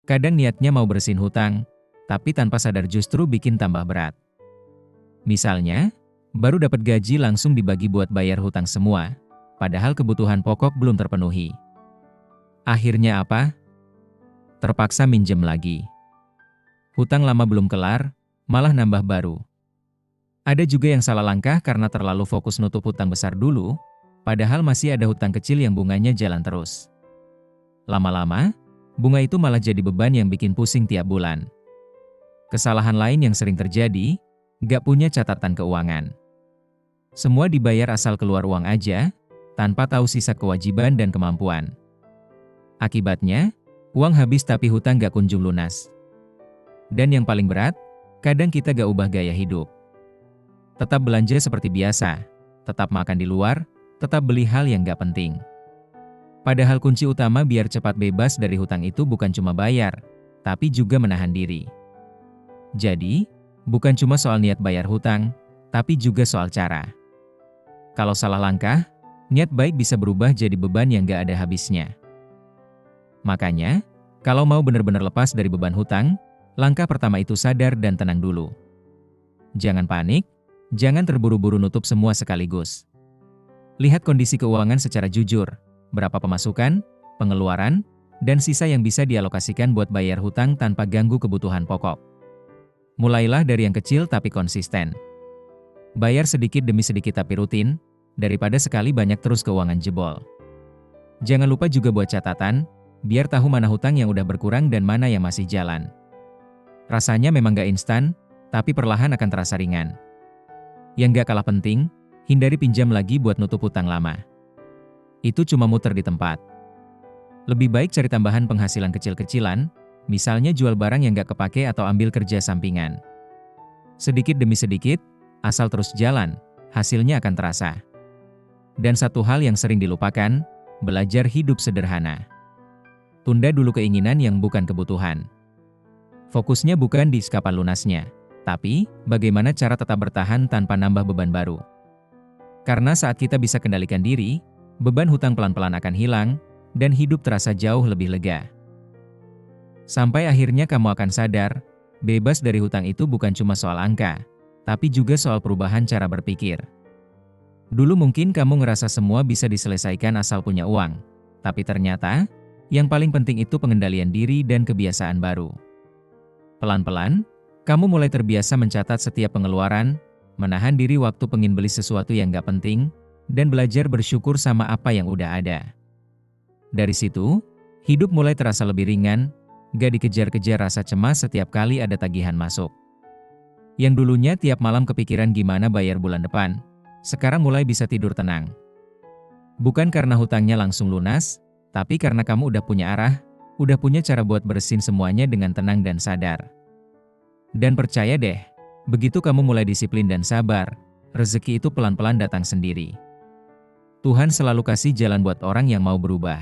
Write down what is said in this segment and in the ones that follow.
Kadang niatnya mau bersihin hutang, tapi tanpa sadar justru bikin tambah berat. Misalnya, baru dapat gaji langsung dibagi buat bayar hutang semua, padahal kebutuhan pokok belum terpenuhi. Akhirnya apa? Terpaksa minjem lagi. Hutang lama belum kelar, malah nambah baru. Ada juga yang salah langkah karena terlalu fokus nutup hutang besar dulu, padahal masih ada hutang kecil yang bunganya jalan terus. Lama-lama, bunga itu malah jadi beban yang bikin pusing tiap bulan. Kesalahan lain yang sering terjadi, gak punya catatan keuangan. Semua dibayar asal keluar uang aja, tanpa tahu sisa kewajiban dan kemampuan. Akibatnya, uang habis tapi hutang gak kunjung lunas. Dan yang paling berat, kadang kita gak ubah gaya hidup. Tetap belanja seperti biasa, tetap makan di luar, tetap beli hal yang gak penting. Padahal kunci utama biar cepat bebas dari hutang itu bukan cuma bayar, tapi juga menahan diri. Jadi, bukan cuma soal niat bayar hutang, tapi juga soal cara. Kalau salah langkah, niat baik bisa berubah jadi beban yang gak ada habisnya. Makanya, kalau mau benar-benar lepas dari beban hutang, langkah pertama itu sadar dan tenang dulu. Jangan panik, jangan terburu-buru nutup semua sekaligus. Lihat kondisi keuangan secara jujur, berapa pemasukan, pengeluaran, dan sisa yang bisa dialokasikan buat bayar hutang tanpa ganggu kebutuhan pokok. Mulailah dari yang kecil tapi konsisten. Bayar sedikit demi sedikit tapi rutin, daripada sekali banyak terus keuangan jebol. Jangan lupa juga buat catatan, biar tahu mana hutang yang udah berkurang dan mana yang masih jalan. Rasanya memang gak instan, tapi perlahan akan terasa ringan. Yang gak kalah penting, hindari pinjam lagi buat nutup hutang lama. Itu cuma muter di tempat. Lebih baik cari tambahan penghasilan kecil-kecilan, misalnya jual barang yang gak kepake atau ambil kerja sampingan. Sedikit demi sedikit, asal terus jalan, hasilnya akan terasa. Dan satu hal yang sering dilupakan, belajar hidup sederhana. Tunda dulu keinginan yang bukan kebutuhan. Fokusnya bukan di kapan lunasnya, tapi bagaimana cara tetap bertahan tanpa nambah beban baru. Karena saat kita bisa kendalikan diri, beban hutang pelan-pelan akan hilang, dan hidup terasa jauh lebih lega. Sampai akhirnya kamu akan sadar, bebas dari hutang itu bukan cuma soal angka, tapi juga soal perubahan cara berpikir. Dulu mungkin kamu ngerasa semua bisa diselesaikan asal punya uang, tapi ternyata, yang paling penting itu pengendalian diri dan kebiasaan baru. Pelan-pelan, kamu mulai terbiasa mencatat setiap pengeluaran, menahan diri waktu pengen beli sesuatu yang gak penting, dan belajar bersyukur sama apa yang udah ada. Dari situ, hidup mulai terasa lebih ringan, gak dikejar-kejar rasa cemas setiap kali ada tagihan masuk. Yang dulunya tiap malam kepikiran gimana bayar bulan depan, sekarang mulai bisa tidur tenang. Bukan karena hutangnya langsung lunas, tapi karena kamu udah punya arah, udah punya cara buat bersihin semuanya dengan tenang dan sadar. Dan percaya deh, begitu kamu mulai disiplin dan sabar, rezeki itu pelan-pelan datang sendiri. Tuhan selalu kasih jalan buat orang yang mau berubah.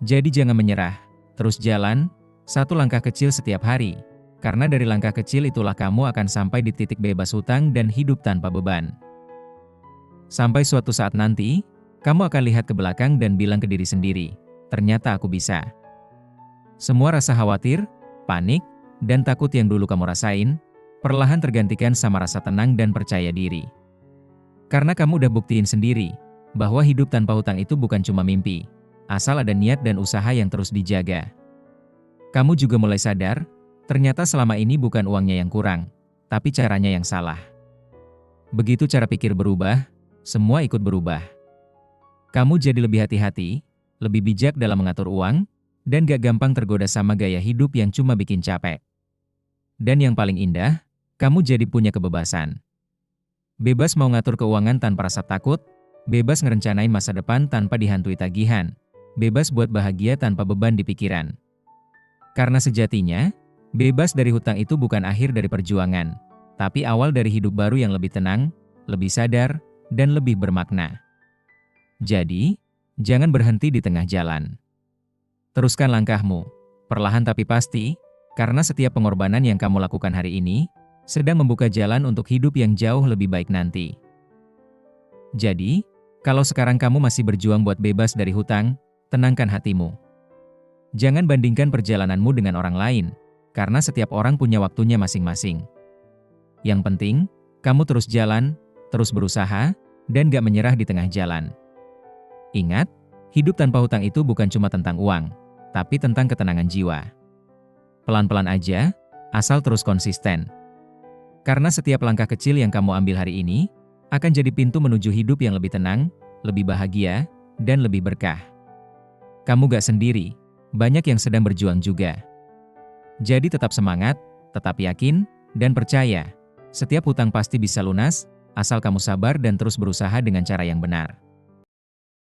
Jadi jangan menyerah. Terus jalan, satu langkah kecil setiap hari, karena dari langkah kecil itulah kamu akan sampai di titik bebas hutang dan hidup tanpa beban. Sampai suatu saat nanti, kamu akan lihat ke belakang dan bilang ke diri sendiri, ternyata aku bisa. Semua rasa khawatir, panik, dan takut yang dulu kamu rasain, perlahan tergantikan sama rasa tenang dan percaya diri. Karena kamu udah buktiin sendiri, bahwa hidup tanpa hutang itu bukan cuma mimpi, asal ada niat dan usaha yang terus dijaga. Kamu juga mulai sadar, ternyata selama ini bukan uangnya yang kurang, tapi caranya yang salah. Begitu cara pikir berubah, semua ikut berubah. Kamu jadi lebih hati-hati, lebih bijak dalam mengatur uang, dan gak gampang tergoda sama gaya hidup yang cuma bikin capek. Dan yang paling indah, kamu jadi punya kebebasan. Bebas mau ngatur keuangan tanpa rasa takut, bebas ngerencanain masa depan tanpa dihantui tagihan, bebas buat bahagia tanpa beban di pikiran. Karena sejatinya, bebas dari hutang itu bukan akhir dari perjuangan, tapi awal dari hidup baru yang lebih tenang, lebih sadar, dan lebih bermakna. Jadi, jangan berhenti di tengah jalan. Teruskan langkahmu, perlahan tapi pasti, karena setiap pengorbanan yang kamu lakukan hari ini, sedang membuka jalan untuk hidup yang jauh lebih baik nanti. Jadi, kalau sekarang kamu masih berjuang buat bebas dari hutang, tenangkan hatimu. Jangan bandingkan perjalananmu dengan orang lain, karena setiap orang punya waktunya masing-masing. Yang penting, kamu terus jalan, terus berusaha, dan gak menyerah di tengah jalan. Ingat, hidup tanpa hutang itu bukan cuma tentang uang, tapi tentang ketenangan jiwa. Pelan-pelan aja, asal terus konsisten. Karena setiap langkah kecil yang kamu ambil hari ini, akan jadi pintu menuju hidup yang lebih tenang, lebih bahagia, dan lebih berkah. Kamu gak sendiri, banyak yang sedang berjuang juga. Jadi tetap semangat, tetap yakin, dan percaya. Setiap hutang pasti bisa lunas, asal kamu sabar dan terus berusaha dengan cara yang benar.